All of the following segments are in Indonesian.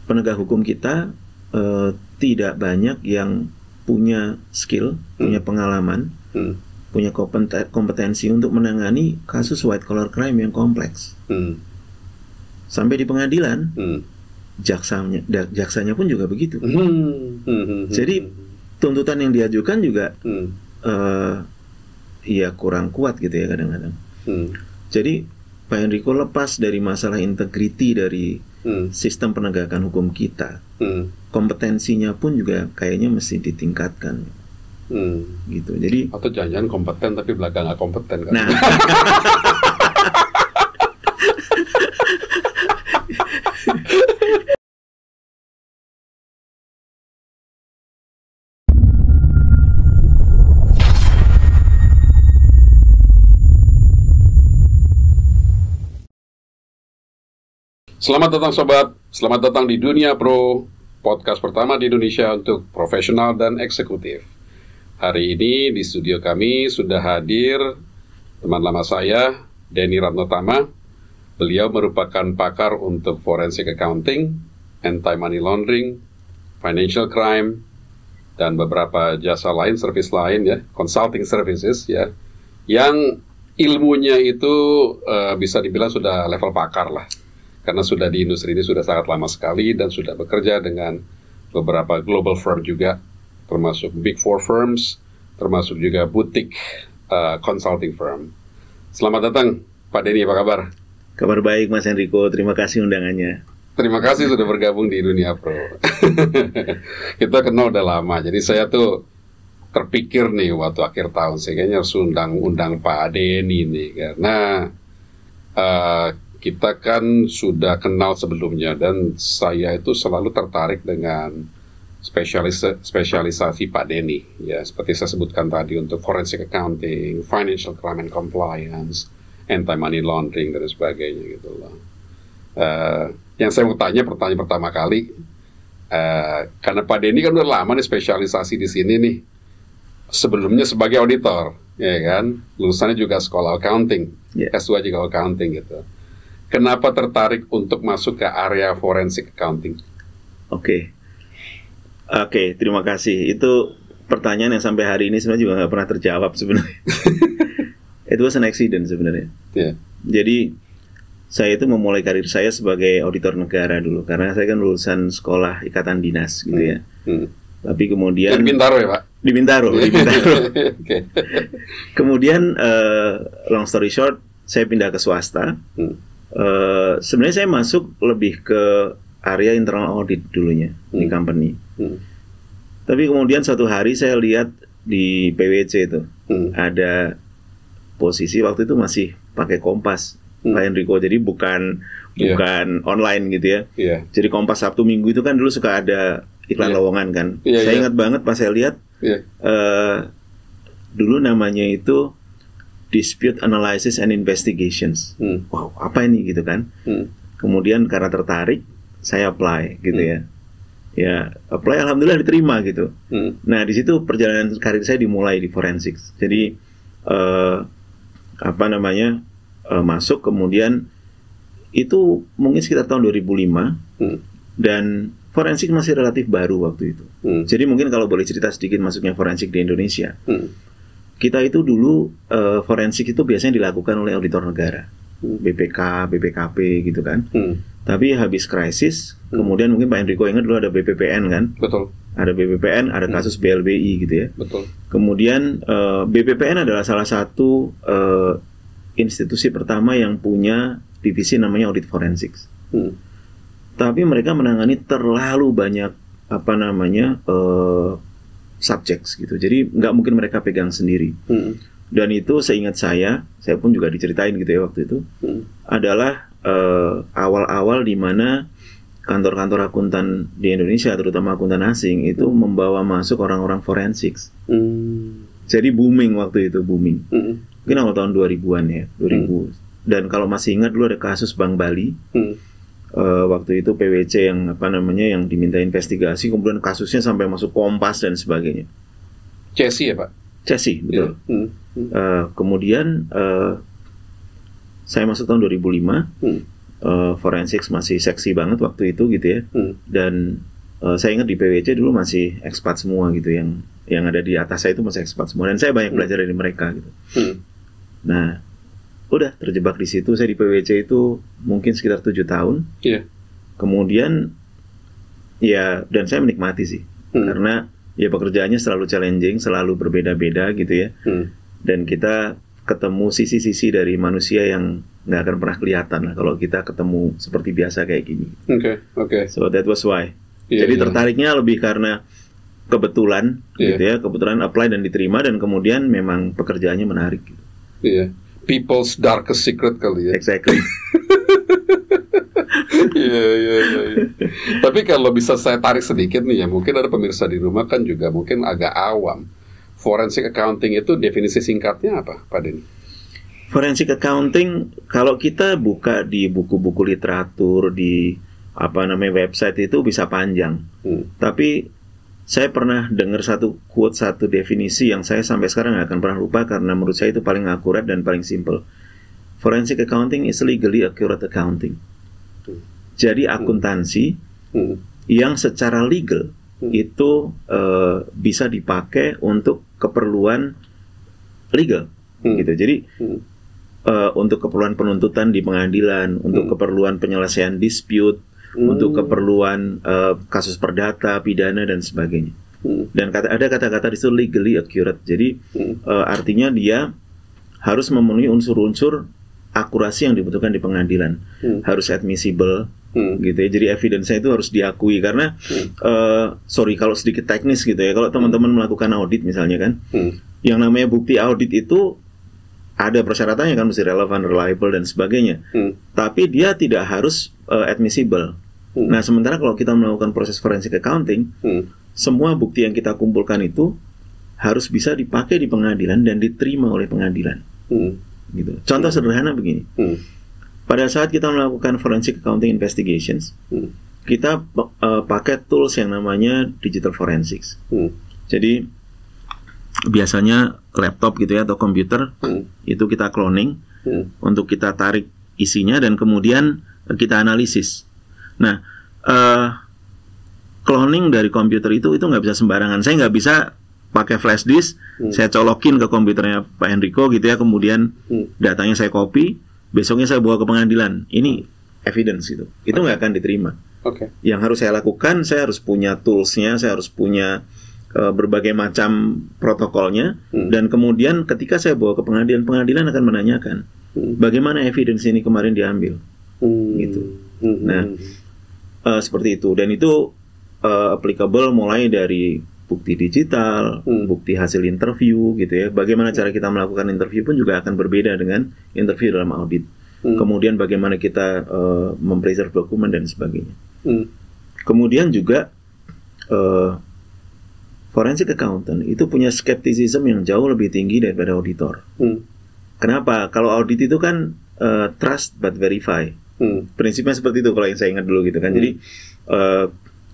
penegak hukum kita tidak banyak yang punya skill, punya pengalaman, punya kompetensi untuk menangani kasus white collar crime yang kompleks. Sampai di pengadilan, jaksanya pun juga begitu. Jadi tuntutan yang diajukan juga ya kurang kuat gitu ya kadang-kadang. Jadi Pak Enrico lepas dari masalah integriti dari sistem penegakan hukum kita, kompetensinya pun juga kayaknya mesti ditingkatkan. Gitu. Jadi atau jangan kompeten tapi belakang nggak kompeten kan? Nah. Selamat datang sobat, selamat datang di Dunia Pro, podcast pertama di Indonesia untuk profesional dan eksekutif. Hari ini di studio kami sudah hadir teman lama saya, Denny Ratnotama. Beliau merupakan pakar untuk forensic accounting, anti-money laundering, financial crime, dan beberapa jasa lain, service lain ya, consulting services ya, yang ilmunya itu bisa dibilang sudah level pakar lah. Karena sudah di industri ini sudah sangat lama sekali dan sudah bekerja dengan beberapa global firm juga, termasuk big four firms, termasuk juga boutique consulting firm. Selamat datang Pak Denny, apa kabar? Kabar baik Mas Enrico, terima kasih undangannya. Terima kasih sudah bergabung di Dunia Pro. Kita kenal udah lama, jadi saya tuh terpikir nih waktu akhir tahun, saya kayaknya harus undang Pak Denny nih, karena kita kan sudah kenal sebelumnya dan saya itu selalu tertarik dengan spesialisasi Pak Denny ya, seperti saya sebutkan tadi untuk forensic accounting, financial crime and compliance, anti-money laundering dan sebagainya gitu loh. Yang saya mau tanya pertanyaan pertama kali, karena Pak Denny kan udah lama nih spesialisasi di sini nih, sebelumnya sebagai auditor ya kan, lulusannya juga sekolah accounting, S2 juga accounting gitu. Kenapa tertarik untuk masuk ke area forensic accounting? Oke, terima kasih. Itu pertanyaan yang sampai hari ini sebenarnya juga nggak pernah terjawab sebenarnya. It was an accident sebenarnya. Yeah. Jadi saya itu memulai karir saya sebagai auditor negara dulu, karena saya kan lulusan sekolah ikatan dinas gitu ya. Tapi kemudian di Bintaro ya Pak? Di Bintaro. Okay. Kemudian long story short, saya pindah ke swasta. Sebenarnya saya masuk lebih ke area internal audit dulunya di company. Tapi kemudian suatu hari saya lihat di PwC itu ada posisi, waktu itu masih pakai Kompas, Pak Enrico, jadi bukan online gitu ya. Jadi Kompas Sabtu Minggu itu kan dulu suka ada iklan lowongan kan. Saya ingat banget pas saya lihat dulu namanya itu Dispute Analysis and Investigations. Wow, apa ini gitu kan? Kemudian karena tertarik, saya apply gitu ya. Ya, apply alhamdulillah diterima gitu. Nah, di situ perjalanan karir saya dimulai di forensic. Jadi masuk, kemudian itu mungkin sekitar tahun 2005 dan forensik masih relatif baru waktu itu. Jadi mungkin kalau boleh cerita sedikit masuknya forensik di Indonesia. Kita itu dulu forensik itu biasanya dilakukan oleh auditor negara, BPK, BPKP gitu kan. Tapi habis krisis, kemudian mungkin Pak Enrico ingat dulu ada BPPN kan? Betul. Ada BPPN, ada kasus BLBI gitu ya. Betul. Kemudian BPPN adalah salah satu institusi pertama yang punya divisi namanya audit forensik. Tapi mereka menangani terlalu banyak subjects gitu. Jadi nggak mungkin mereka pegang sendiri. Dan itu seingat saya pun juga diceritain gitu ya waktu itu, adalah awal-awal di mana kantor-kantor akuntan di Indonesia, terutama akuntan asing, itu membawa masuk orang-orang forensik. Jadi booming waktu itu, mungkin awal tahun 2000-an ya, 2000. Dan kalau masih ingat dulu ada kasus Bank Bali. Waktu itu PwC yang diminta investigasi, kemudian kasusnya sampai masuk Kompas dan sebagainya. CSI ya Pak? CSI, betul. Kemudian saya masuk tahun 2005. forensik masih seksi banget waktu itu gitu ya. Dan saya ingat di PwC dulu masih ekspat semua gitu, yang ada di atas saya itu masih ekspat semua, dan saya banyak belajar dari mereka gitu. Nah, udah terjebak di situ. Saya di PwC itu mungkin sekitar 7 tahun. Kemudian ya, dan saya menikmati sih, karena ya pekerjaannya selalu challenging, selalu berbeda-beda gitu ya. Dan kita ketemu sisi-sisi dari manusia yang nggak akan pernah kelihatan lah kalau kita ketemu seperti biasa kayak gini. So that was why. Jadi tertariknya lebih karena kebetulan gitu ya, kebetulan apply dan diterima, dan kemudian memang pekerjaannya menarik gitu. People's darkest secret kali ya. Exactly. Tapi kalau bisa saya tarik sedikit nih ya, mungkin ada pemirsa di rumah kan juga mungkin agak awam. Forensic accounting itu definisi singkatnya apa, Pak Denny? Forensic accounting, kalau kita buka di buku-buku literatur, di website itu bisa panjang. Tapi saya pernah dengar satu definisi yang saya sampai sekarang nggak akan pernah lupa, karena menurut saya itu paling akurat dan paling simple. Forensic accounting is legally accurate accounting. Jadi akuntansi yang secara legal itu bisa dipakai untuk keperluan legal gitu. Jadi untuk keperluan penuntutan di pengadilan, untuk keperluan penyelesaian dispute, untuk keperluan kasus perdata, pidana dan sebagainya. Dan ada kata-kata di situ legally accurate. Jadi artinya dia harus memenuhi unsur-unsur akurasi yang dibutuhkan di pengadilan. Harus admissible gitu ya. Jadi evidence-nya itu harus diakui, karena kalau sedikit teknis gitu ya, kalau teman-teman melakukan audit misalnya kan, yang namanya bukti audit itu ada persyaratannya kan, mesti relevan, reliable dan sebagainya. Tapi dia tidak harus admissible. Nah, sementara kalau kita melakukan proses forensic accounting, semua bukti yang kita kumpulkan itu harus bisa dipakai di pengadilan dan diterima oleh pengadilan. Gitu. Contoh sederhana begini. Pada saat kita melakukan forensic accounting investigations, kita pakai tools yang namanya digital forensics. Jadi biasanya laptop gitu ya, atau komputer, itu kita cloning untuk kita tarik isinya dan kemudian kita analisis. Nah, cloning dari komputer itu nggak bisa sembarangan. Saya nggak bisa pakai flash disk, saya colokin ke komputernya Pak Henrico gitu ya, kemudian datanya saya copy, besoknya saya bawa ke pengadilan. Ini evidence gitu. Itu nggak akan diterima. Yang harus saya lakukan, saya harus punya toolsnya, saya harus punya berbagai macam protokolnya, dan kemudian ketika saya bawa ke pengadilan, pengadilan akan menanyakan bagaimana evidence ini kemarin diambil, gitu. Nah, seperti itu, dan itu applicable mulai dari bukti digital, bukti hasil interview, gitu ya. Bagaimana cara kita melakukan interview pun juga akan berbeda dengan interview dalam audit. Kemudian bagaimana kita mempreserve dokumen dan sebagainya. Kemudian juga forensic accountant itu punya skepticism yang jauh lebih tinggi daripada auditor. Kenapa? Kalau audit itu kan trust but verify. Prinsipnya seperti itu kalau yang saya ingat dulu gitu kan. Jadi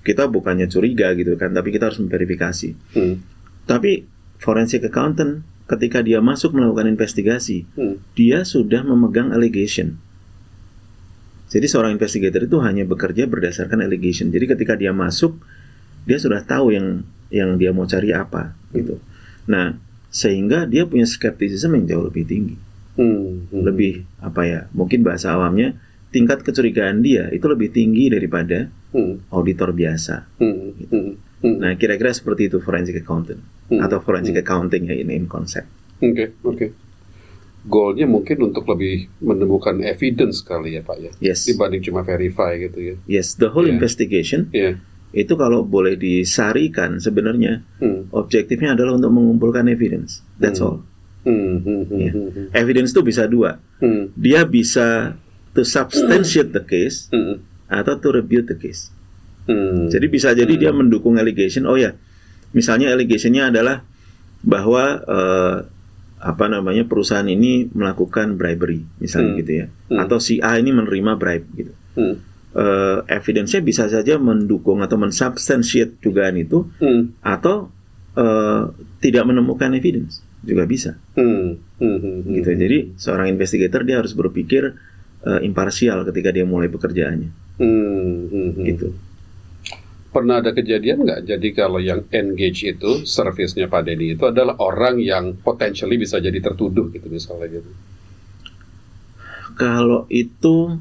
kita bukannya curiga gitu kan, tapi kita harus memverifikasi. Tapi forensic accountant ketika dia masuk melakukan investigasi, dia sudah memegang allegation. Jadi seorang investigator itu hanya bekerja berdasarkan allegation. Jadi ketika dia masuk, dia sudah tahu yang dia mau cari apa gitu. Nah, sehingga dia punya skepticism yang jauh lebih tinggi. Lebih mungkin bahasa awamnya, tingkat kecurigaan dia itu lebih tinggi daripada auditor biasa. Gitu. Nah, kira-kira seperti itu forensic accountant atau forensic accounting ya, in konsep. Goalnya mungkin untuk lebih menemukan evidence kali ya Pak ya, dibanding cuma verify gitu ya. Yes, the whole investigation itu kalau boleh disarikan sebenarnya objektifnya adalah untuk mengumpulkan evidence. That's all. Evidence itu bisa dua. Dia bisa to substantiate the case atau to rebut the case. Jadi bisa jadi dia mendukung allegation. Oh ya, misalnya allegationnya adalah bahwa perusahaan ini melakukan bribery misalnya gitu ya, atau si A ini menerima bribe gitu. Evidence-nya bisa saja mendukung atau mensubstantiate dugaan itu, atau tidak menemukan evidence juga bisa. Gitu. Jadi seorang investigator dia harus berpikir imparsial ketika dia mulai pekerjaannya. Gitu. Pernah ada kejadian nggak? Jadi kalau yang engage itu, servisnya Pak Denny itu adalah orang yang potentially bisa jadi tertuduh gitu misalnya gitu. Kalau itu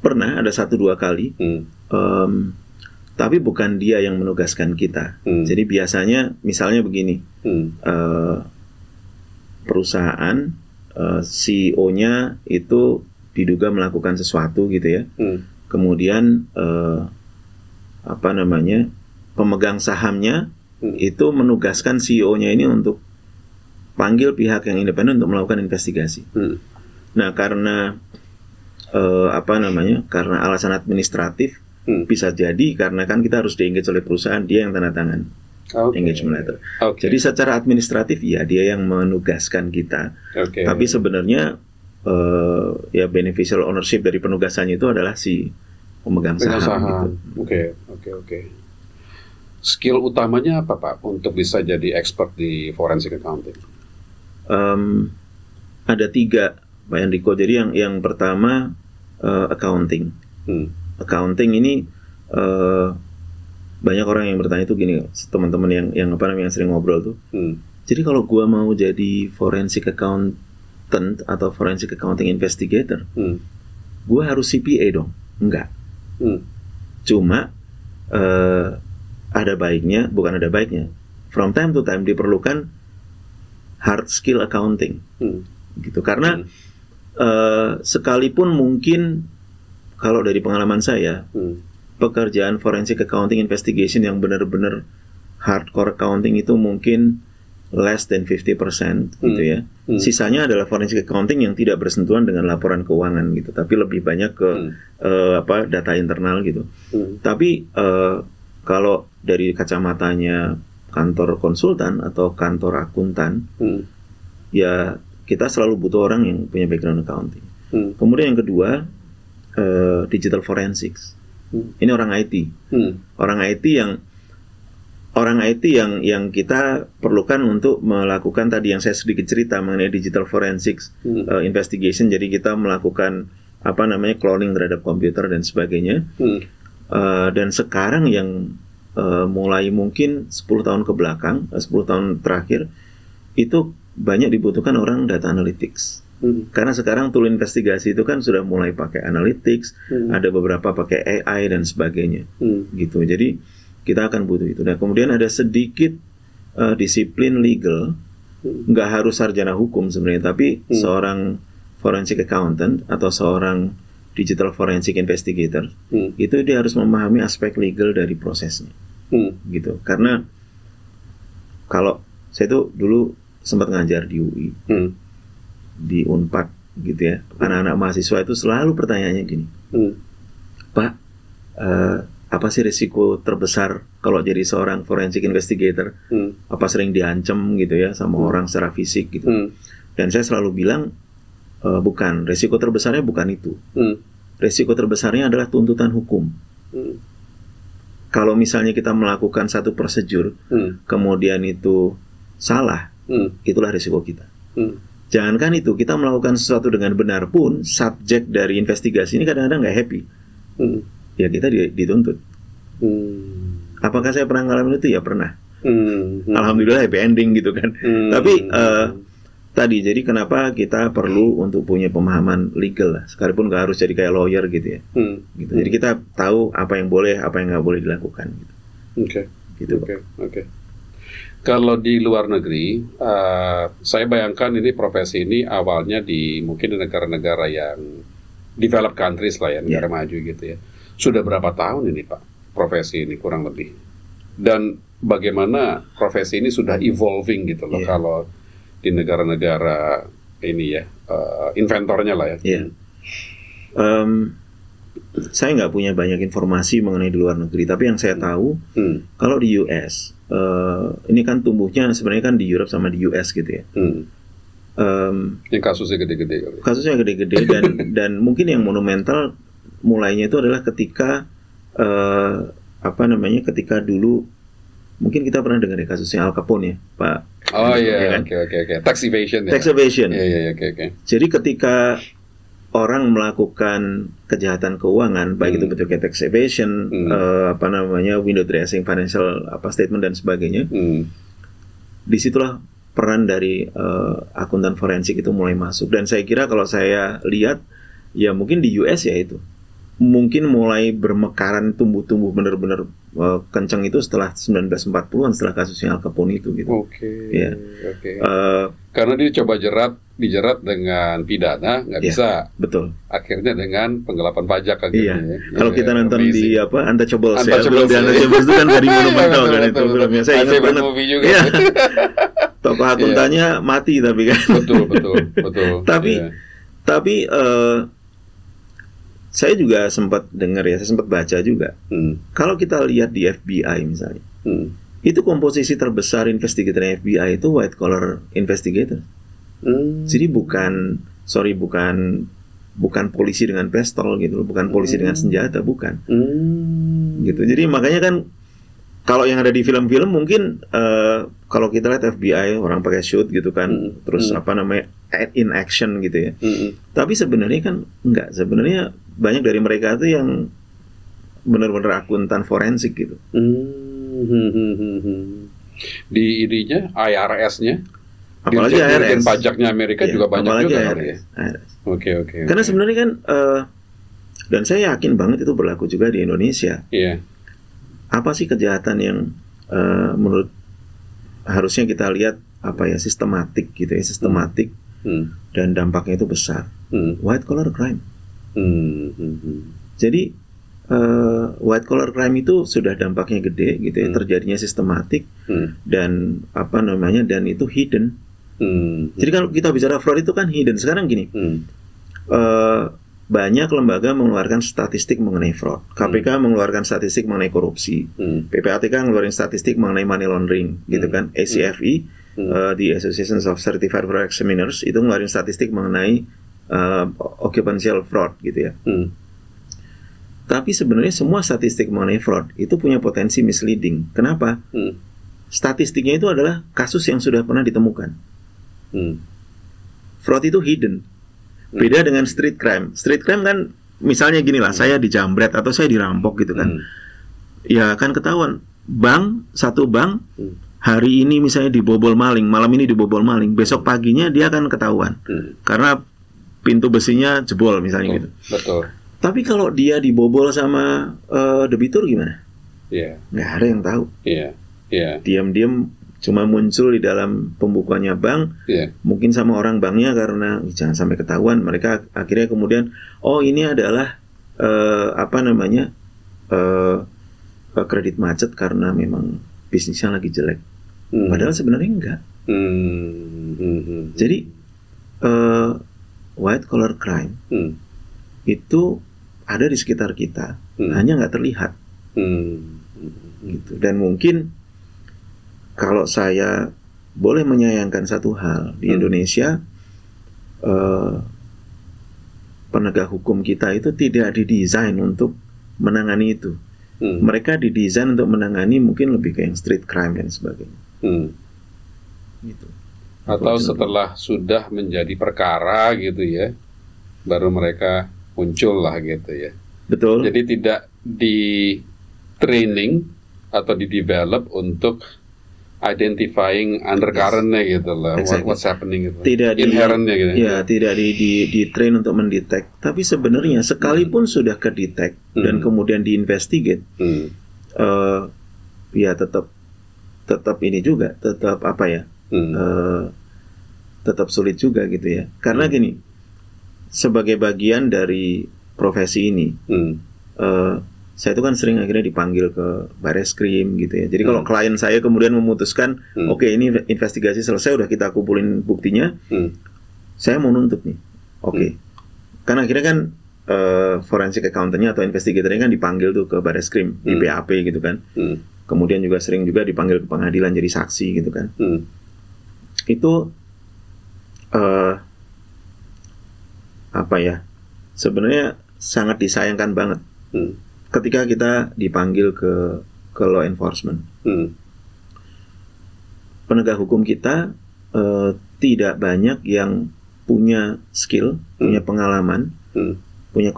pernah ada 1-2 kali, tapi bukan dia yang menugaskan kita. Jadi biasanya misalnya begini, perusahaan CEO-nya itu diduga melakukan sesuatu gitu ya. Kemudian pemegang sahamnya itu menugaskan CEO-nya ini untuk panggil pihak yang independen untuk melakukan investigasi. Nah, karena karena alasan administratif, bisa jadi karena kan kita harus di-engage oleh perusahaan, dia yang tanda tangan engagement letter. Jadi secara administratif ya dia yang menugaskan kita. Tapi sebenarnya ya beneficial ownership dari penugasannya itu adalah si pemegang saham. Gitu. Oke. Skill utamanya apa Pak untuk bisa jadi expert di forensic accounting? Ada 3 Pak Enrico. Jadi yang pertama accounting. Accounting ini banyak orang yang bertanya itu gini, teman-teman yang sering ngobrol tuh. Jadi kalau gua mau jadi forensic accountant atau forensic accounting investigator, gua harus CPA dong? Enggak. Cuma bukan ada baiknya. From time to time diperlukan hard skill accounting, gitu. Karena sekalipun mungkin kalau dari pengalaman saya, pekerjaan forensic accounting investigation yang benar-benar hardcore accounting itu mungkin less than 50% gitu ya. Sisanya adalah forensic accounting yang tidak bersentuhan dengan laporan keuangan gitu, tapi lebih banyak ke data internal gitu. Tapi kalau dari kacamatanya kantor konsultan atau kantor akuntan, ya kita selalu butuh orang yang punya background accounting. Kemudian yang kedua, digital forensics. Ini orang IT. Orang IT yang kita perlukan untuk melakukan tadi yang saya sedikit cerita mengenai digital forensics investigation. Jadi kita melakukan cloning terhadap komputer dan sebagainya. Dan sekarang yang mulai mungkin 10 tahun ke belakang, 10 tahun terakhir itu banyak dibutuhkan orang data analytics. Karena sekarang tool investigasi itu kan sudah mulai pakai analytics, ada beberapa pakai AI dan sebagainya, gitu. Jadi kita akan butuh itu. Nah, kemudian ada sedikit disiplin legal, nggak harus sarjana hukum sebenarnya, tapi seorang forensic accountant atau seorang digital forensic investigator itu dia harus memahami aspek legal dari prosesnya, gitu. Karena kalau saya tuh dulu sempat ngajar di UI, di Unpad gitu ya, anak-anak mahasiswa itu selalu pertanyaannya gini, Pak, apa sih risiko terbesar kalau jadi seorang forensic investigator? Apa sering diancam gitu ya sama orang secara fisik gitu? Dan saya selalu bilang bukan, risiko terbesarnya bukan itu. Risiko terbesarnya adalah tuntutan hukum. Kalau misalnya kita melakukan satu prosedur, kemudian itu salah, itulah risiko kita. Jangankan itu, kita melakukan sesuatu dengan benar pun, subjek dari investigasi ini kadang-kadang nggak happy. Ya kita dituntut. Apakah saya pernah ngalamin itu? Ya pernah. Alhamdulillah happy ending gitu kan. Tapi tadi, jadi kenapa kita perlu untuk punya pemahaman legal lah, sekalipun nggak harus jadi kayak lawyer gitu ya. Gitu. Jadi kita tahu apa yang boleh, apa yang nggak boleh dilakukan. Gitu. Oke. Kalau di luar negeri, saya bayangkan ini profesi ini awalnya mungkin di negara-negara yang developed countries lah ya, negara maju gitu ya. Sudah berapa tahun ini Pak profesi ini kurang lebih? Dan bagaimana profesi ini sudah evolving gitu loh kalau di negara-negara ini ya, inventornya lah ya. Saya nggak punya banyak informasi mengenai di luar negeri, tapi yang saya tahu kalau di US ini kan tumbuhnya sebenarnya kan di Europe sama di US gitu ya. Yang kasusnya gede-gede. Kasusnya gede-gede dan mungkin yang monumental mulainya itu adalah ketika ketika dulu mungkin kita pernah dengar ya kasusnya Al Capone ya, Pak. Oh iya, oke. Tax evasion. Tax evasion. Iya, oke. Jadi ketika orang melakukan kejahatan keuangan, baik itu bentuknya tax evasion, window dressing, financial statement dan sebagainya, disitulah peran dari akuntan forensik itu mulai masuk. Dan saya kira kalau saya lihat, ya mungkin di US ya itu mungkin mulai bermekaran, tumbuh benar-benar kencang itu setelah 1940-an, setelah kasusnya Al Capone itu gitu. Ya. Karena dia coba dijerat dengan pidana, nggak bisa. Betul. Akhirnya dengan penggelapan pajak akhirnya. Iya. Kalau kita nonton di Untouchables ya, film di Untouchables itu kan dari monumental kan itu filmnya. Saya ingat banget. Juga. Iya. Tokoh akuntannya mati tapi kan. Betul. Tapi saya juga sempat dengar ya, saya sempat baca juga. Kalau kita lihat di FBI misalnya, itu komposisi terbesar investigator FBI itu white collar investigator. Jadi bukan polisi dengan pistol gitu, bukan polisi dengan senjata, bukan. Gitu. Jadi makanya kan kalau yang ada di film-film mungkin kalau kita lihat FBI orang pakai suit gitu kan, terus in action gitu ya. Tapi sebenarnya kan enggak, sebenarnya banyak dari mereka itu yang benar-benar akuntan forensik gitu. Di ininya IRS-nya, apalagi IRS, pajaknya Amerika juga banyak juga. IRS. Oke. Karena sebenarnya kan dan saya yakin banget itu berlaku juga di Indonesia. Iya. Apa sih kejahatan yang menurut harusnya kita lihat sistematik gitu ya, sistematik dan dampaknya itu besar. White collar crime. Jadi white collar crime itu sudah dampaknya gede gitu ya, terjadinya sistematik dan dan itu hidden. Jadi kalau kita bicara fraud itu kan hidden. Sekarang gini, banyak lembaga mengeluarkan statistik mengenai fraud. KPK mengeluarkan statistik mengenai korupsi. PPATK mengeluarkan statistik mengenai money laundering, gitu kan. ACFE, the Association of Certified Fraud Examiners, itu mengeluarkan statistik mengenai occupational fraud, gitu ya. Tapi sebenarnya semua statistik mengenai fraud itu punya potensi misleading. Kenapa? Statistiknya itu adalah kasus yang sudah pernah ditemukan. Fraud itu hidden. Beda dengan street crime. Street crime kan misalnya gini lah, saya dijambret atau saya dirampok gitu kan. Ya kan ketahuan. Satu bank hari ini misalnya dibobol maling, malam ini dibobol maling, besok paginya dia akan ketahuan. Karena pintu besinya jebol misalnya gitu. Betul. Tapi kalau dia dibobol sama debitur gimana? Nggak ada yang tahu. Diam-diam cuma muncul di dalam pembukuannya bank, mungkin sama orang banknya karena jangan sampai ketahuan. Mereka akhirnya kemudian, ini adalah kredit macet karena memang bisnisnya lagi jelek. Padahal sebenarnya enggak. Jadi white collar crime itu ada di sekitar kita, hanya nggak terlihat. Gitu. Dan mungkin kalau saya boleh menyayangkan satu hal di Indonesia, penegak hukum kita itu tidak didesain untuk menangani itu. Mereka didesain untuk menangani mungkin lebih ke yang street crime dan sebagainya. Gitu. Atau setelah sudah menjadi perkara gitu ya, baru mereka muncul lah gitu ya. Betul. Jadi tidak di training atau di develop untuk identifying undercurrent-nya gitu lah, what's happening gitu. Tidak inherentnya gitu. Ya, tidak di train untuk mendetek. Tapi sebenarnya sekalipun sudah kedetek dan kemudian diinvestigate, ya tetap ini juga, tetap tetap sulit juga gitu ya. Karena gini, sebagai bagian dari profesi ini, saya itu kan sering akhirnya dipanggil ke Bareskrim gitu ya. Jadi kalau klien saya kemudian memutuskan, oke, ini investigasi selesai, udah kita kumpulin buktinya, saya mau nuntut nih, oke. Kan akhirnya kan forensic accountantnya atau investigatornya kan dipanggil tuh ke Bareskrim, di BAP gitu kan. Kemudian juga sering juga dipanggil ke pengadilan jadi saksi gitu kan. Itu sebenarnya sangat disayangkan banget. Ketika kita dipanggil ke law enforcement, penegak hukum kita tidak banyak yang punya skill, punya pengalaman punya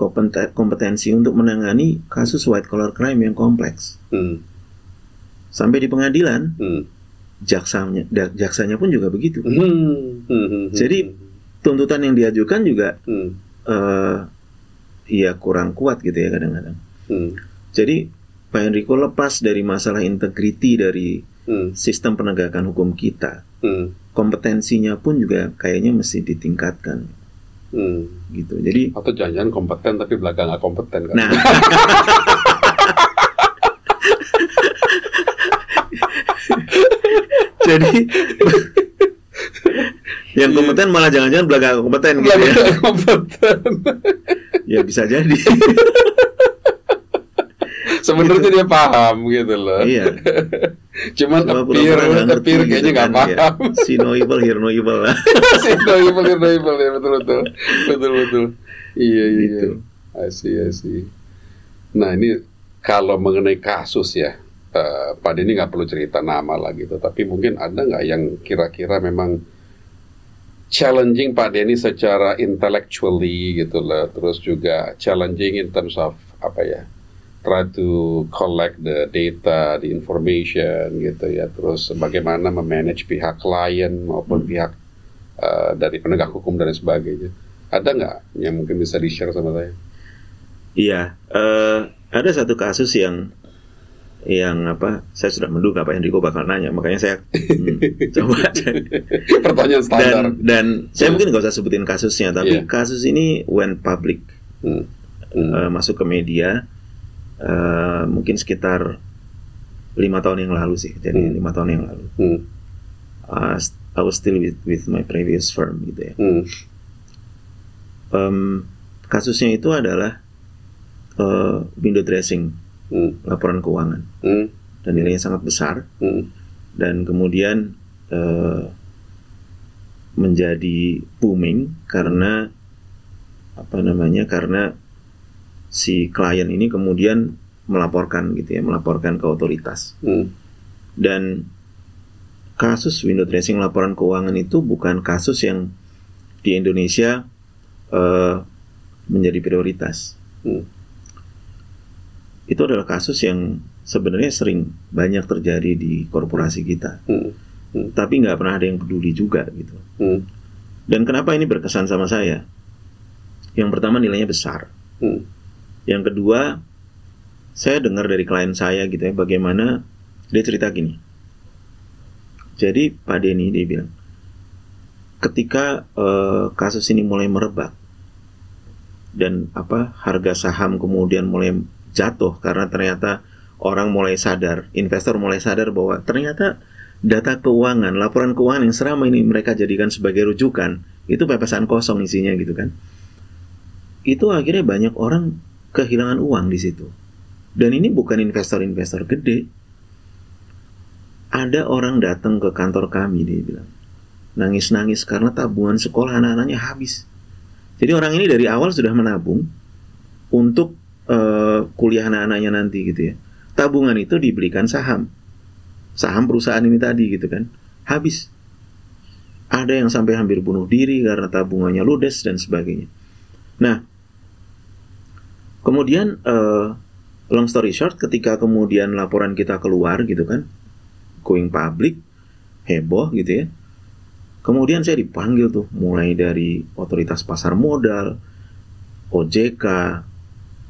kompetensi untuk menangani kasus white collar crime yang kompleks. Sampai di pengadilan, jaksanya pun juga begitu. Jadi tuntutan yang diajukan juga ya kurang kuat gitu ya kadang-kadang. Jadi Pak Enrico lepas dari masalah integriti dari sistem penegakan hukum kita, kompetensinya pun juga kayaknya mesti ditingkatkan. Gitu. Jadi atau jangan-jangan kompeten tapi belakang nggak kompeten kan? Nah, jadi yang kompeten malah jangan-jangan belakang kompeten gitu ya. Kompeten. Ya bisa jadi. Sebenarnya dia paham gitu loh. Iya. Cuman appear kayaknya nggak paham. Ya. See no evil, hear no evil lah. See no evil, hear no evil ya, betul. Iya. Gitu. I see. Nah ini kalau mengenai kasus ya, Pak Denny nggak perlu cerita nama lah gitu. Tapi mungkin ada nggak yang kira-kira memang challenging Pak Denny secara intellectually gitu lah. Terus juga challenging in terms of apa ya? Try to collect the data, the information gitu ya. Terus bagaimana memanage pihak klien maupun pihak dari penegak hukum dan sebagainya. Ada nggak yang mungkin bisa di-share sama saya? Iya, ada satu kasus yang apa? Saya sudah menduga Pak Enrico bakal nanya, makanya saya coba. Pertanyaan standar. Dan saya mungkin nggak usah sebutin kasusnya, tapi kasus ini went public, masuk ke media. Mungkin sekitar 5 tahun yang lalu sih, jadi 5 tahun yang lalu. I was still with my previous firm gitu ya. Kasusnya itu adalah window dressing, laporan keuangan, dan nilainya sangat besar, dan kemudian menjadi booming karena karena si klien ini kemudian melaporkan ke otoritas. Dan kasus window dressing laporan keuangan itu bukan kasus yang di Indonesia menjadi prioritas. Itu adalah kasus yang sebenarnya sering banyak terjadi di korporasi kita, tapi nggak pernah ada yang peduli juga gitu. Dan kenapa ini berkesan sama saya? Yang pertama nilainya besar. Yang kedua, saya dengar dari klien saya gitu ya, bagaimana dia cerita gini. Jadi Pak Denny dia bilang, ketika kasus ini mulai merebak dan harga saham kemudian mulai jatuh karena ternyata orang mulai sadar, investor mulai sadar bahwa ternyata data keuangan, laporan keuangan yang selama ini mereka jadikan sebagai rujukan itu pepesan kosong isinya gitu kan. Itu akhirnya banyak orang kehilangan uang di situ. Dan ini bukan investor-investor gede. Ada orang datang ke kantor kami, dia bilang, nangis-nangis karena tabungan sekolah anak-anaknya habis. Jadi orang ini dari awal sudah menabung untuk kuliah anak-anaknya nanti gitu ya. Tabungan itu dibelikan saham perusahaan ini tadi gitu kan, habis. Ada yang sampai hampir bunuh diri karena tabungannya ludes dan sebagainya. Nah, kemudian long story short, ketika kemudian laporan kita keluar gitu kan, going public, heboh gitu ya. Kemudian saya dipanggil tuh, mulai dari otoritas pasar modal, OJK,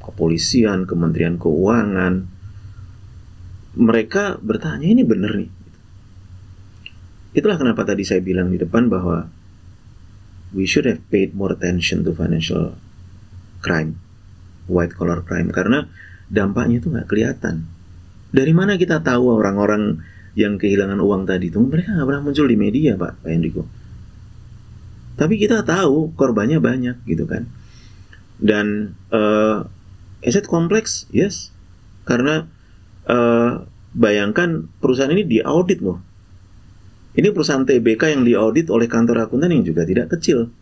kepolisian, Kementerian Keuangan. Mereka bertanya, ini bener nih. Itulah kenapa tadi saya bilang di depan bahwa we should have paid more attention to financial crime, white collar crime, karena dampaknya itu nggak kelihatan. Dari mana kita tahu orang-orang yang kehilangan uang tadi itu? Mereka nggak pernah muncul di media, Pak Enrico. Tapi kita tahu korbannya banyak gitu kan. Dan aset kompleks, yes. Karena bayangkan perusahaan ini diaudit loh. Ini perusahaan TBK yang diaudit oleh kantor akuntan yang juga tidak kecil.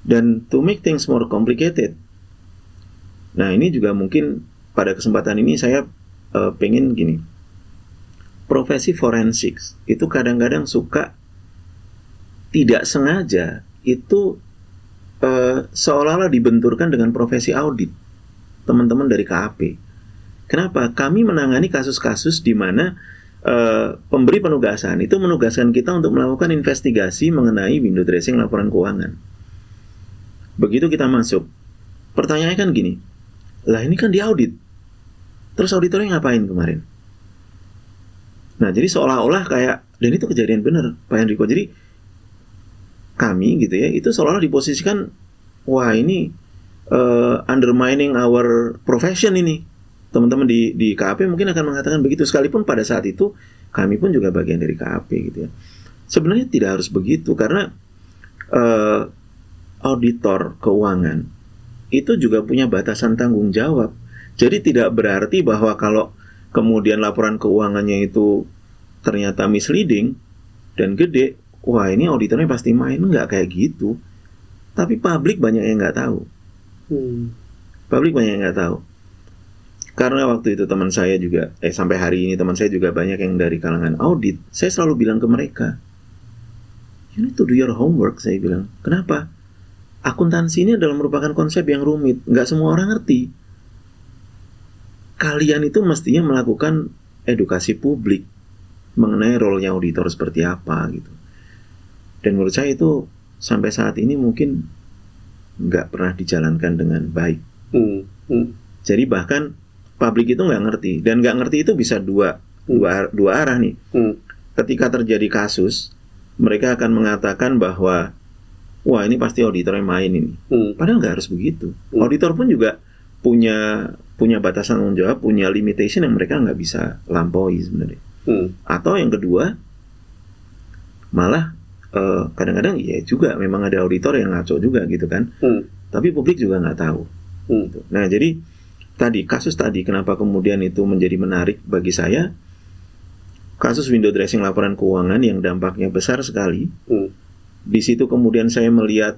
Dan to make things more complicated, nah ini juga mungkin pada kesempatan ini saya pengen gini. Profesi forensik itu kadang-kadang suka tidak sengaja itu seolah-olah dibenturkan dengan profesi audit teman-teman dari KAP. Kenapa? Kami menangani kasus-kasus di mana pemberi penugasan itu menugaskan kita untuk melakukan investigasi mengenai window dressing laporan keuangan. Begitu kita masuk, pertanyaannya kan gini, lah ini kan diaudit, terus auditornya ngapain kemarin? Nah, jadi seolah-olah kayak, dan itu kejadian benar, Pak Enrico. Jadi kami gitu ya, itu seolah-olah diposisikan, wah ini undermining our profession ini. Teman-teman di KAP mungkin akan mengatakan begitu, sekalipun pada saat itu kami pun juga bagian dari KAP gitu ya. Sebenarnya tidak harus begitu, karena auditor keuangan itu juga punya batasan tanggung jawab. Jadi tidak berarti bahwa kalau kemudian laporan keuangannya itu ternyata misleading dan gede, wah ini auditornya pasti main. Nggak kayak gitu. Tapi publik banyak yang nggak tahu. Publik banyak yang nggak tahu. Karena waktu itu teman saya juga, sampai hari ini teman saya juga banyak yang dari kalangan audit. Saya selalu bilang ke mereka, you need to do your homework, saya bilang. Kenapa? Akuntansi ini adalah merupakan konsep yang rumit. Nggak semua orang ngerti. Kalian itu mestinya melakukan edukasi publik mengenai role-nya auditor seperti apa gitu. Dan menurut saya itu sampai saat ini mungkin nggak pernah dijalankan dengan baik. Jadi bahkan publik itu nggak ngerti, dan nggak ngerti itu bisa dua arah nih. Ketika terjadi kasus, mereka akan mengatakan bahwa wah ini pasti auditor yang main ini. Padahal nggak harus begitu. Auditor pun juga punya batasan tanggung jawab, punya limitation yang mereka nggak bisa lampaui sebenarnya. Atau yang kedua, malah kadang-kadang ya juga memang ada auditor yang ngaco juga gitu kan. Tapi publik juga nggak tahu. Gitu. Nah jadi tadi, kasus tadi, kenapa kemudian itu menjadi menarik bagi saya? Kasus window dressing laporan keuangan yang dampaknya besar sekali. Di situ kemudian saya melihat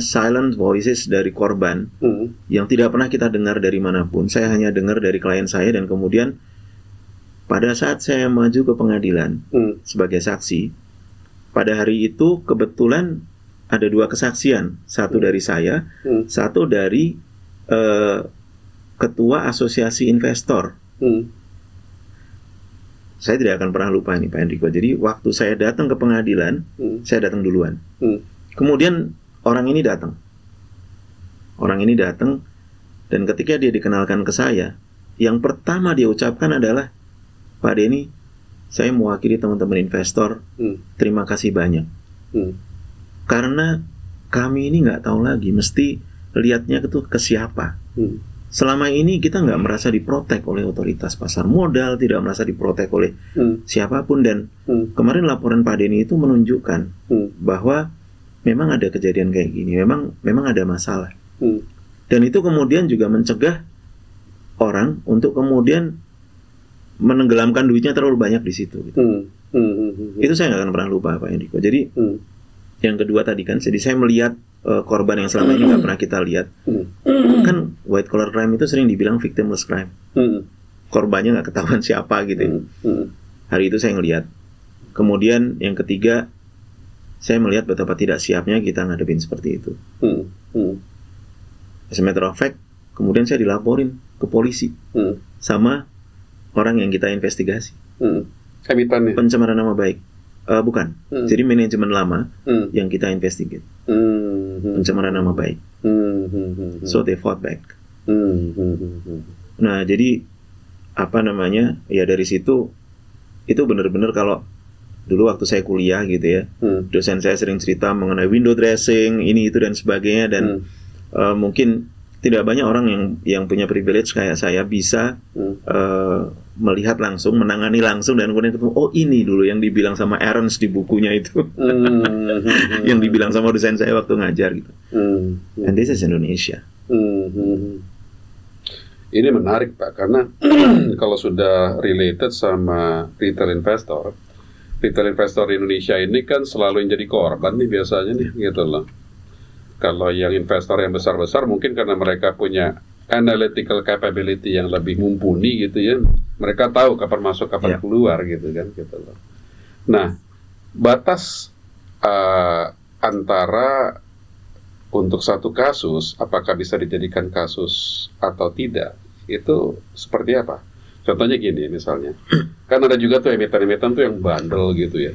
silent voices dari korban yang tidak pernah kita dengar dari manapun. Saya hanya dengar dari klien saya, dan kemudian pada saat saya maju ke pengadilan sebagai saksi, pada hari itu kebetulan ada dua kesaksian, satu dari saya, satu dari ketua asosiasi investor. Saya tidak akan pernah lupa ini Pak Enrico. Jadi waktu saya datang ke pengadilan, saya datang duluan. Kemudian orang ini datang, dan ketika dia dikenalkan ke saya, yang pertama dia ucapkan adalah, Pak Denny, saya mewakili teman-teman investor, terima kasih banyak. Karena kami ini nggak tahu lagi, mesti lihatnya itu ke siapa. Selama ini kita nggak merasa diprotek oleh otoritas pasar modal, tidak merasa diprotek oleh siapapun, dan kemarin laporan Pak Denny itu menunjukkan bahwa memang ada kejadian kayak gini, memang ada masalah. Dan itu kemudian juga mencegah orang untuk kemudian menenggelamkan duitnya terlalu banyak di situ. Gitu. Itu saya nggak akan pernah lupa Pak Enrico. Jadi yang kedua tadi kan, jadi saya melihat korban yang selama ini nggak pernah kita lihat. Kan white collar crime itu sering dibilang victimless crime. Korbannya nggak ketahuan siapa gitu. Hari itu saya ngelihat. Kemudian yang ketiga, saya melihat betapa tidak siapnya kita ngadepin seperti itu. As a matter of fact, kemudian saya dilaporin ke polisi sama orang yang kita investigasi. Pencemaran nama baik. Bukan. Jadi manajemen lama yang kita investigate. Pencemaran nama baik. So they fought back. Nah, jadi ya dari situ itu benar-benar, kalau dulu waktu saya kuliah gitu ya, dosen saya sering cerita mengenai window dressing, ini itu dan sebagainya, dan mungkin tidak banyak orang yang punya privilege kayak saya bisa melihat langsung, menangani langsung, dan kemudian ketemu, oh ini dulu yang dibilang sama Aaron's di bukunya itu, yang dibilang sama dosen saya waktu ngajar gitu. And this is Indonesia. Ini menarik Pak, karena kalau sudah related sama retail investor Indonesia ini kan selalu yang jadi korban nih biasanya nih, gitu loh. Kalau yang investor yang besar-besar mungkin karena mereka punya analytical capability yang lebih mumpuni gitu ya, mereka tahu kapan masuk kapan keluar gitu kan, gitu loh. Nah, batas antara untuk satu kasus, apakah bisa dijadikan kasus atau tidak, itu seperti apa? Contohnya gini misalnya, kan ada juga tuh emiten-emiten tuh yang bandel gitu ya.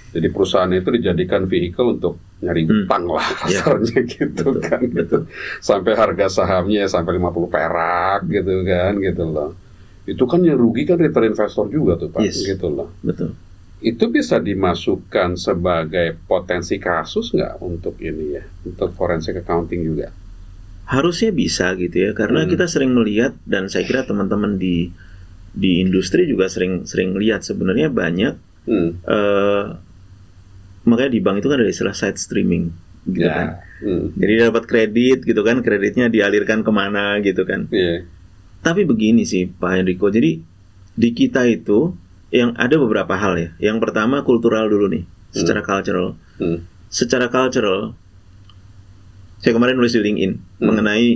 Jadi perusahaan itu dijadikan vehicle untuk nyari utang lah kasarnya gitu betul, kan. Betul. Sampai harga sahamnya sampai 50 perak gitu kan gitu loh. Itu kan yang rugi kan return investor juga tuh Pak gitu loh. Betul. Itu bisa dimasukkan sebagai potensi kasus nggak untuk ini ya, untuk forensic accounting juga? Harusnya bisa gitu ya, karena kita sering melihat dan saya kira teman-teman di industri juga sering lihat sebenarnya banyak makanya di bank itu kan ada istilah side streaming gitu kan. Jadi dapat kredit gitu kan, kreditnya dialirkan kemana gitu kan. Tapi begini sih Pak Enrico, jadi di kita itu yang ada beberapa hal ya. Yang pertama kultural dulu nih, secara cultural. Secara cultural, saya kemarin nulis di LinkedIn mengenai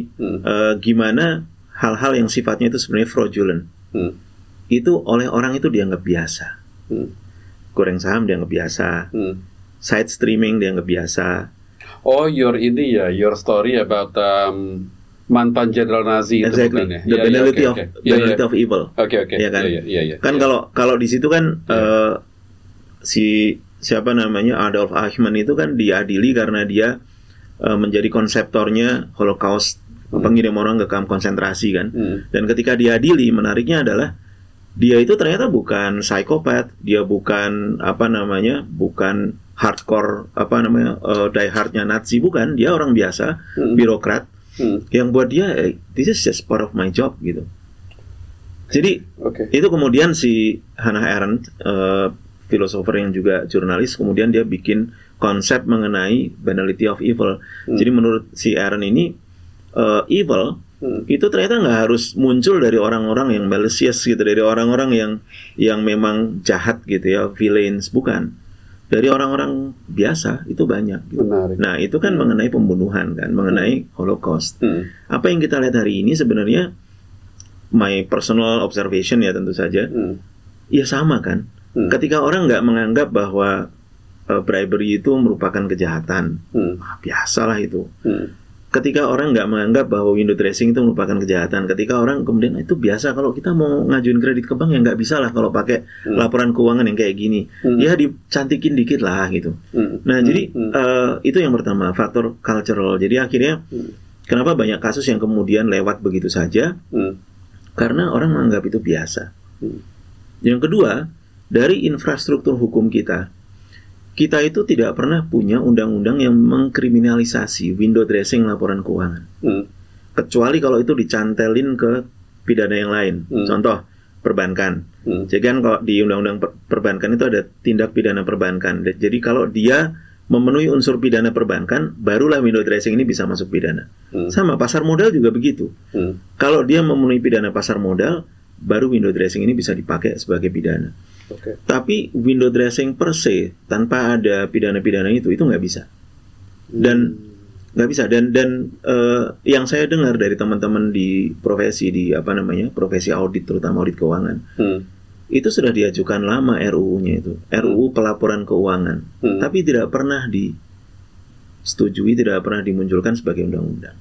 gimana hal-hal yang sifatnya itu sebenarnya fraudulent. Itu oleh orang itu dianggap biasa. Goreng saham dianggap biasa. Side streaming dianggap biasa. Oh, your story about mantan jenderal Nazi itu bukan ya? The penalty of evil. Oke. Ya kan? Kan kalau di situ kan siapa namanya Adolf Eichmann itu kan diadili karena dia menjadi konseptornya Holocaust, pengirim orang ke kamp konsentrasi kan. Dan ketika diadili, menariknya adalah dia itu ternyata bukan psikopat, dia bukan bukan hardcore die hardnya Nazi, bukan, dia orang biasa, birokrat. Yang buat dia this is just part of my job gitu. Jadi itu kemudian si Hannah Arendt, filosofer yang juga jurnalis, kemudian dia bikin konsep mengenai banality of evil. Jadi menurut si Arendt ini evil itu ternyata nggak harus muncul dari orang-orang yang malicious gitu, dari orang-orang yang memang jahat gitu ya, villains, bukan. Dari orang-orang biasa itu banyak gitu. Nah itu kan mengenai pembunuhan kan, mengenai Holocaust. Apa yang kita lihat hari ini sebenarnya my personal observation ya tentu saja, ya sama kan. Ketika orang nggak menganggap bahwa bribery itu merupakan kejahatan, biasalah itu. Ketika orang nggak menganggap bahwa window dressing itu merupakan kejahatan, ketika orang kemudian itu biasa, kalau kita mau ngajuin kredit ke bank ya nggak bisa lah kalau pakai laporan keuangan yang kayak gini, ya dicantikin dikit lah gitu. Nah jadi itu yang pertama, faktor cultural. Jadi akhirnya kenapa banyak kasus yang kemudian lewat begitu saja, karena orang menganggap itu biasa. Yang kedua, dari infrastruktur hukum kita itu tidak pernah punya undang-undang yang mengkriminalisasi window dressing laporan keuangan. Kecuali kalau itu dicantelin ke pidana yang lain. Contoh, perbankan. Jadi kan kalau di undang-undang perbankan itu ada tindak pidana perbankan. Jadi kalau dia memenuhi unsur pidana perbankan, barulah window dressing ini bisa masuk pidana. Sama, pasar modal juga begitu. Kalau dia memenuhi pidana pasar modal, baru window dressing ini bisa dipakai sebagai pidana. Tapi window dressing per se tanpa ada pidana-pidana itu nggak bisa, dan nggak bisa. Dan yang saya dengar dari teman-teman di profesi profesi audit, terutama audit keuangan, itu sudah diajukan lama RUU-nya itu, RUU pelaporan keuangan, tapi tidak pernah disetujui, tidak pernah dimunculkan sebagai undang-undang.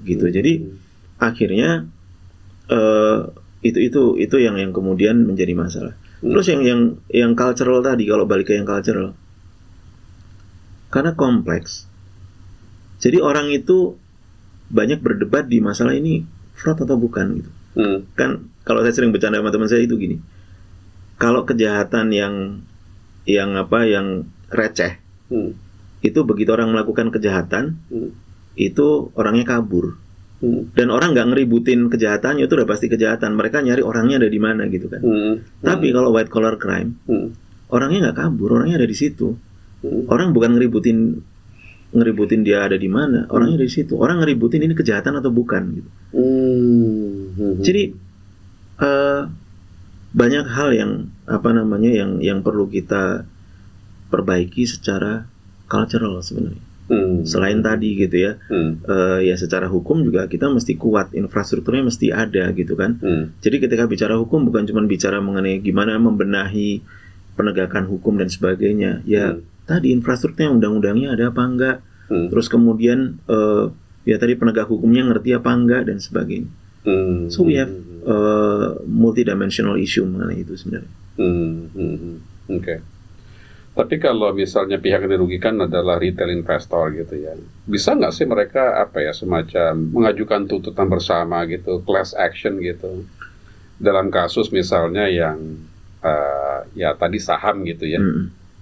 Gitu. Jadi akhirnya itu yang kemudian menjadi masalah. Terus yang cultural tadi, kalau balik ke yang cultural, karena kompleks, jadi orang itu banyak berdebat di masalah ini fraud atau bukan gitu. Kan kalau saya sering bercanda sama teman saya itu gini, kalau kejahatan yang receh, itu begitu orang melakukan kejahatan, itu orangnya kabur. Dan orang nggak ngeributin kejahatannya, itu udah pasti kejahatan. Mereka nyari orangnya ada di mana gitu kan. Tapi kalau white collar crime, orangnya nggak kabur, orangnya ada di situ. Orang bukan ngeributin dia ada di mana, orangnya ada di situ. Orang ngeributin ini kejahatan atau bukan gitu. Jadi banyak hal yang perlu kita perbaiki secara cultural sebenarnya. Selain tadi gitu ya, ya secara hukum juga kita mesti kuat, infrastrukturnya mesti ada gitu kan. Jadi ketika bicara hukum bukan cuma bicara mengenai gimana membenahi penegakan hukum dan sebagainya. Ya tadi infrastrukturnya, undang-undangnya ada apa enggak, terus kemudian ya tadi penegak hukumnya ngerti apa enggak dan sebagainya. So we have multidimensional issue mengenai itu sebenarnya. Oke. Tapi kalau misalnya pihak yang dirugikan adalah retail investor gitu ya, bisa nggak sih mereka semacam mengajukan tuntutan bersama gitu, class action gitu, dalam kasus misalnya yang ya tadi saham gitu ya,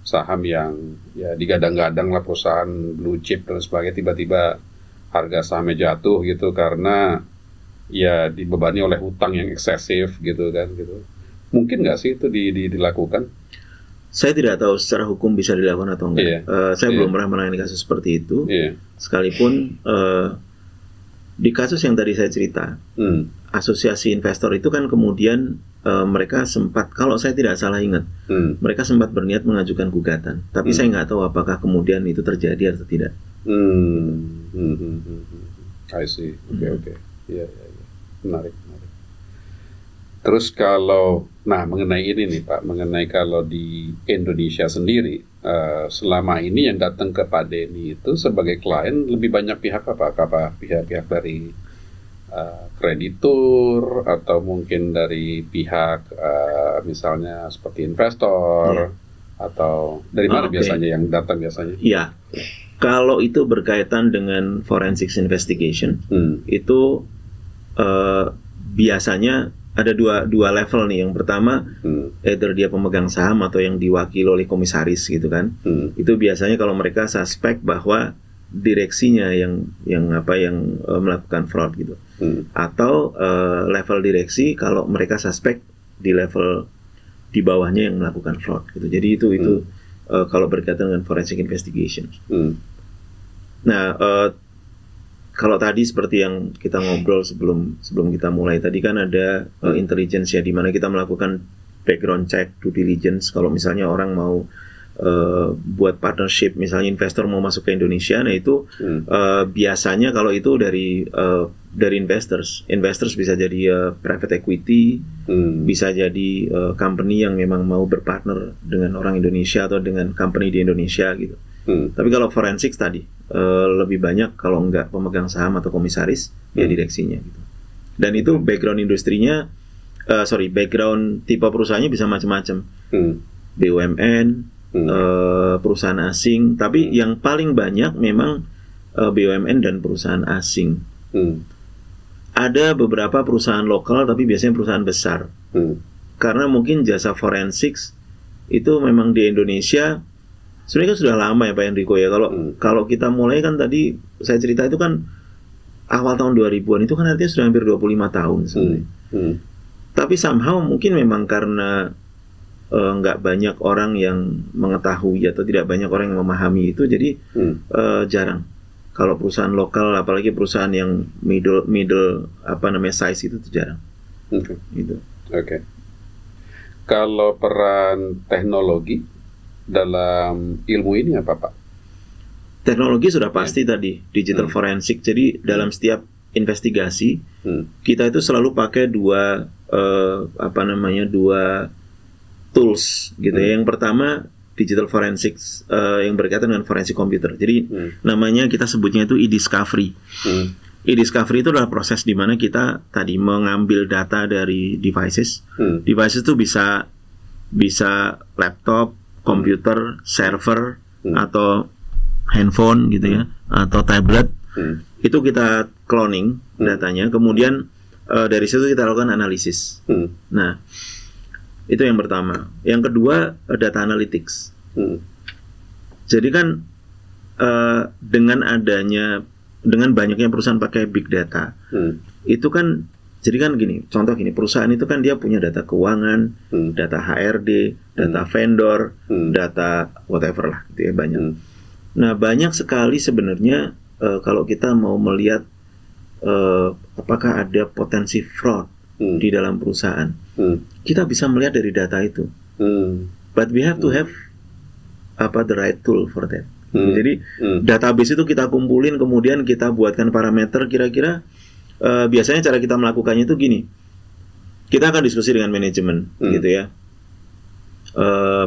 saham yang ya digadang-gadang lah perusahaan blue chip dan sebagainya, tiba-tiba harga sahamnya jatuh gitu karena ya dibebani oleh hutang yang eksesif gitu kan gitu. Mungkin nggak sih itu dilakukan? Saya tidak tahu secara hukum bisa dilakukan atau enggak. Saya belum pernah menangani kasus seperti itu. Sekalipun di kasus yang tadi saya cerita, asosiasi investor itu kan kemudian mereka sempat, kalau saya tidak salah ingat, mereka sempat berniat mengajukan gugatan. Tapi saya nggak tahu apakah kemudian itu terjadi atau tidak. I see. Oke. Iya. Menarik. Terus kalau, mengenai ini nih Pak, mengenai kalau di Indonesia sendiri, selama ini yang datang ke Pak Denny itu sebagai klien lebih banyak pihak apa? Pihak-pihak dari kreditur atau mungkin dari pihak misalnya seperti investor atau dari mana biasanya yang datang biasanya? Iya, kalau itu berkaitan dengan forensic investigation, itu biasanya ada dua level nih. Yang pertama, either dia pemegang saham atau yang diwakili oleh komisaris gitu kan. Itu biasanya kalau mereka suspek bahwa direksinya yang melakukan fraud gitu. Atau level direksi kalau mereka suspek di level di bawahnya yang melakukan fraud gitu. Jadi itu kalau berkaitan dengan forensic investigation. Nah, kalau tadi seperti yang kita ngobrol sebelum kita mulai tadi kan ada intelligence ya, di mana kita melakukan background check, due diligence. Kalau misalnya orang mau buat partnership, misalnya investor mau masuk ke Indonesia, nah itu biasanya kalau itu dari investors bisa jadi private equity, bisa jadi company yang memang mau berpartner dengan orang Indonesia atau dengan company di Indonesia gitu. Tapi kalau forensik tadi lebih banyak kalau enggak pemegang saham atau komisaris ya direksinya gitu. Dan itu background industrinya, background tipe perusahaannya bisa macam-macam. BUMN, perusahaan asing, tapi yang paling banyak memang BUMN dan perusahaan asing. Ada beberapa perusahaan lokal tapi biasanya perusahaan besar. Karena mungkin jasa forensik itu memang di Indonesia sebenarnya kan sudah lama ya Pak Enrico ya. Kalau kita mulai kan tadi saya cerita itu kan awal tahun 2000-an, itu kan artinya sudah hampir 25 tahun sebenarnya. Tapi somehow mungkin memang karena nggak banyak orang yang mengetahui atau tidak banyak orang yang memahami itu, jadi jarang. Kalau perusahaan lokal, apalagi perusahaan yang middle size itu jarang. Gitu. Oke. Kalau peran teknologi dalam ilmu ini apa Pak? Teknologi sudah pasti tadi, digital forensik. Jadi dalam setiap investigasi kita itu selalu pakai dua tools gitu ya. Yang pertama digital forensic yang berkaitan dengan forensik komputer. Jadi namanya kita sebutnya itu e-discovery. E-discovery itu adalah proses di mana kita tadi mengambil data dari devices. Devices itu bisa laptop, komputer, server, atau handphone gitu ya, atau tablet. Itu kita cloning datanya, kemudian dari situ kita lakukan analisis. Nah, itu yang pertama. Yang kedua, data analytics. Jadi kan dengan banyaknya perusahaan pakai big data, itu kan jadi kan gini, contoh gini, perusahaan itu kan dia punya data keuangan, data HRD, data vendor, data whatever lah, gitu ya, banyak. Nah, banyak sekali sebenarnya kalau kita mau melihat apakah ada potensi fraud di dalam perusahaan, kita bisa melihat dari data itu. But we have to have the right tool for that. Jadi database itu kita kumpulin, kemudian kita buatkan parameter kira-kira. Biasanya cara kita melakukannya itu gini, kita akan diskusi dengan manajemen gitu ya.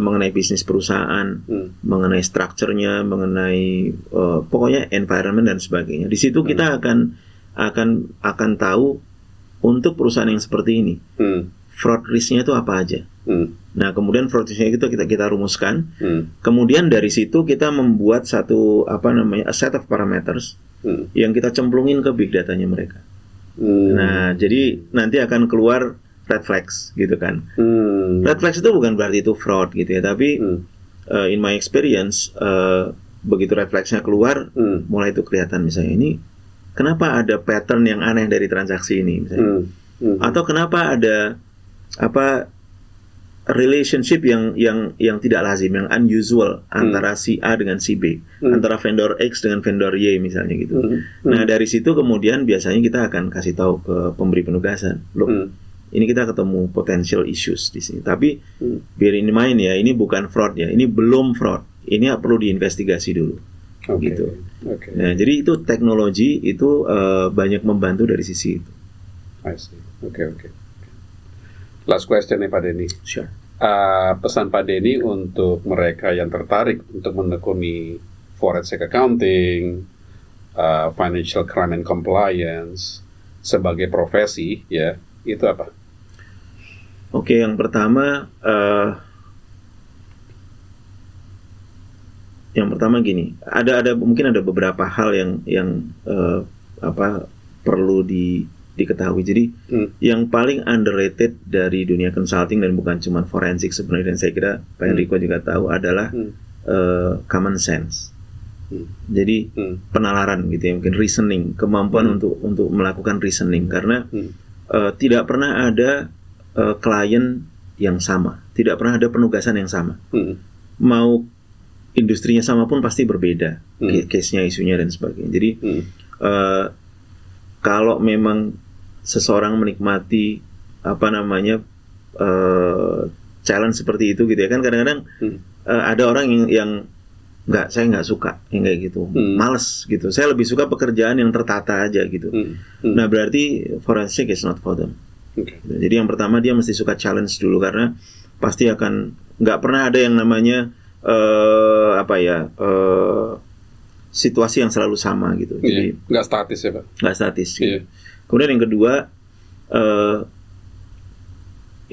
mengenai bisnis perusahaan, mengenai strukturnya, mengenai pokoknya environment dan sebagainya. Di situ kita akan tahu untuk perusahaan yang seperti ini, fraud risk-nya itu apa aja. Nah, kemudian fraud risk-nya itu kita rumuskan. Kemudian dari situ kita membuat satu a set of parameters yang kita cemplungin ke big datanya mereka. Nah, jadi nanti akan keluar red flags gitu kan. Red flags itu bukan berarti itu fraud gitu ya, tapi in my experience begitu red flags-nya keluar, mulai itu kelihatan misalnya ini kenapa ada pattern yang aneh dari transaksi ini misalnya. Atau kenapa ada relationship yang tidak lazim, yang unusual antara si A dengan si B, antara vendor X dengan vendor Y misalnya gitu. Nah, dari situ kemudian biasanya kita akan kasih tahu ke pemberi penugasan, loh, ini kita ketemu potential issues di sini. Tapi bear in mind ya, ini bukan fraud ya, ini belum fraud, ini perlu diinvestigasi dulu. Gitu. Nah, jadi itu teknologi itu banyak membantu dari sisi itu. I see. Oke. Last question nih Pak Denny. Sure. Pesan Pak Denny untuk mereka yang tertarik untuk menekuni forensic accounting, financial crime and compliance sebagai profesi, ya, itu apa? Oke, yang pertama gini, mungkin ada beberapa hal yang perlu diketahui. Jadi yang paling underrated dari dunia consulting dan bukan cuma forensik sebenarnya, dan saya kira Pak Enrico juga tahu, adalah common sense. Jadi penalaran gitu ya, mungkin reasoning, kemampuan untuk melakukan reasoning, karena tidak pernah ada klien yang sama, tidak pernah ada penugasan yang sama. Mau industrinya sama pun pasti berbeda, case-nya, isunya dan sebagainya. Jadi kalau memang seseorang menikmati challenge seperti itu gitu ya kan, kadang-kadang ada orang yang saya nggak suka yang kayak gitu, males gitu. Saya lebih suka pekerjaan yang tertata aja gitu. Nah, berarti forensic is not for them. Jadi yang pertama dia mesti suka challenge dulu, karena pasti akan nggak pernah ada yang namanya situasi yang selalu sama gitu. Jadi nggak statis ya Pak? Nggak statis. Gitu. Kemudian yang kedua,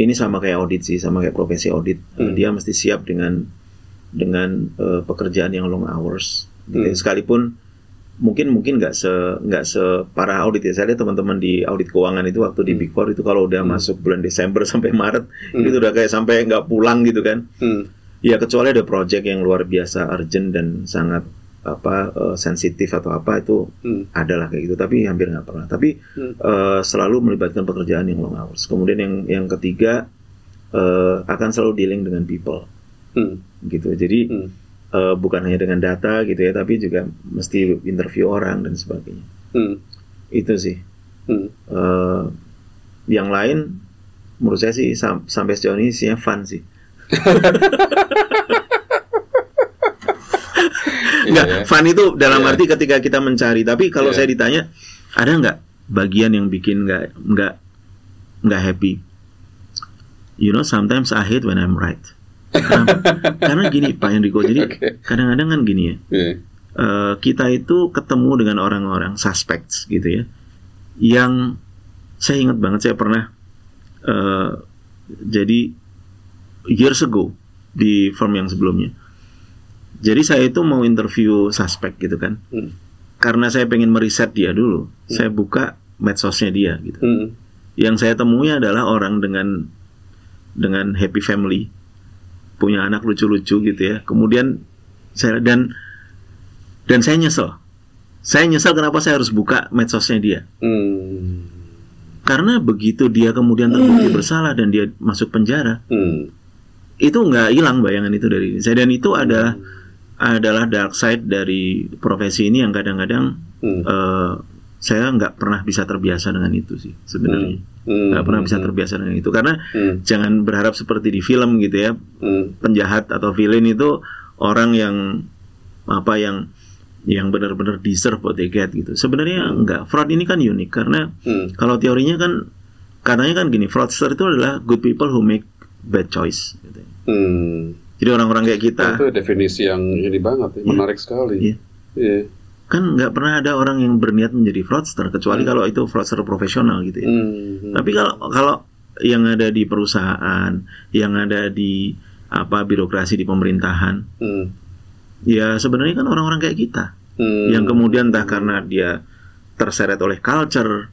ini sama kayak audit sih, sama kayak profesi audit. Dia mesti siap dengan pekerjaan yang long hours. Gitu. Sekalipun mungkin nggak separah audit ya. Saya lihat teman-teman di audit keuangan itu waktu di Big Four itu kalau udah masuk bulan Desember sampai Maret itu udah kayak sampai nggak pulang gitu kan. Ya kecuali ada project yang luar biasa urgent dan sangat sensitif atau apa itu adalah kayak gitu, tapi hampir nggak pernah. Tapi selalu melibatkan pekerjaan yang long hours. Kemudian yang ketiga akan selalu dealing dengan people, gitu. Jadi bukan hanya dengan data gitu ya, tapi juga mesti interview orang dan sebagainya. Itu sih. Yang lain menurut saya sih sampai sejauh ini isinya fun sih. Enggak, fun itu dalam arti ketika kita mencari. Tapi kalau saya ditanya, ada nggak bagian yang bikin nggak happy? You know, sometimes I hate when I'm right. Karena gini Pak Enrico, jadi kadang-kadang kan gini ya, kita itu ketemu dengan orang-orang suspects gitu ya, yang saya ingat banget, saya pernah jadi years ago di firm yang sebelumnya. Jadi saya itu mau interview suspek gitu kan, karena saya pengen meriset dia dulu. Saya buka medsosnya dia gitu. Yang saya temui adalah orang dengan happy family, punya anak lucu-lucu gitu ya. Kemudian saya dan saya nyesel. Saya nyesel kenapa saya harus buka medsosnya dia. Karena begitu dia kemudian terbukti bersalah dan dia masuk penjara, itu nggak hilang bayangan itu dari saya. Dan itu adalah dark side dari profesi ini yang kadang-kadang saya nggak pernah bisa terbiasa dengan itu sih sebenarnya. Nggak pernah bisa terbiasa dengan itu, karena jangan berharap seperti di film gitu ya, penjahat atau villain itu orang yang benar-benar deserve what they get gitu. Sebenarnya enggak. Fraud ini kan unik karena kalau teorinya kan katanya kan gini, fraudster itu adalah good people who make bad choice gitu. Jadi orang-orang kayak kita. Itu definisi yang ini banget, menarik sekali. Iya. Kan nggak pernah ada orang yang berniat menjadi fraudster kecuali kalau itu fraudster profesional gitu ya. Tapi kalau yang ada di perusahaan, yang ada di birokrasi di pemerintahan, ya sebenarnya kan orang-orang kayak kita, yang kemudian entah karena dia terseret oleh culture,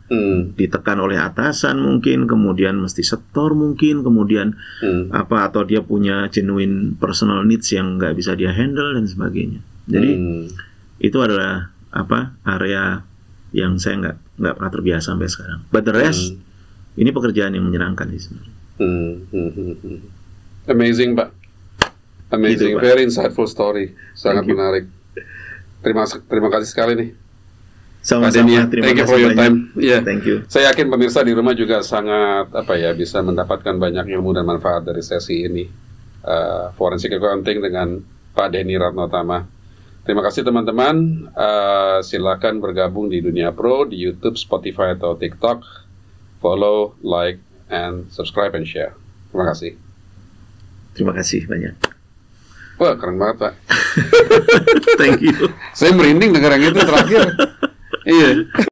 ditekan oleh atasan mungkin, kemudian mesti setor mungkin, kemudian atau dia punya genuine personal needs yang nggak bisa dia handle dan sebagainya. Jadi itu adalah area yang saya nggak pernah terbiasa sampai sekarang. But the rest ini pekerjaan yang menyenangkan sih sebenarnya. Amazing, Pak. Amazing, gitu, Pak. Very insightful story. Sangat menarik. Terima kasih sekali nih. Sama-sama. Terima kasih for your time. Yeah. Thank you. Saya yakin pemirsa di rumah juga sangat bisa mendapatkan banyak ilmu dan manfaat dari sesi ini. Forensic Accounting dengan Pak Denny Ratnotama. Terima kasih teman-teman. Silakan bergabung di Dunia Pro di YouTube, Spotify atau TikTok. Follow, like, and subscribe and share. Terima kasih. Terima kasih banyak. Wah, keren banget, Pak. Thank you. Saya merinding dengar yang itu terakhir. Iya.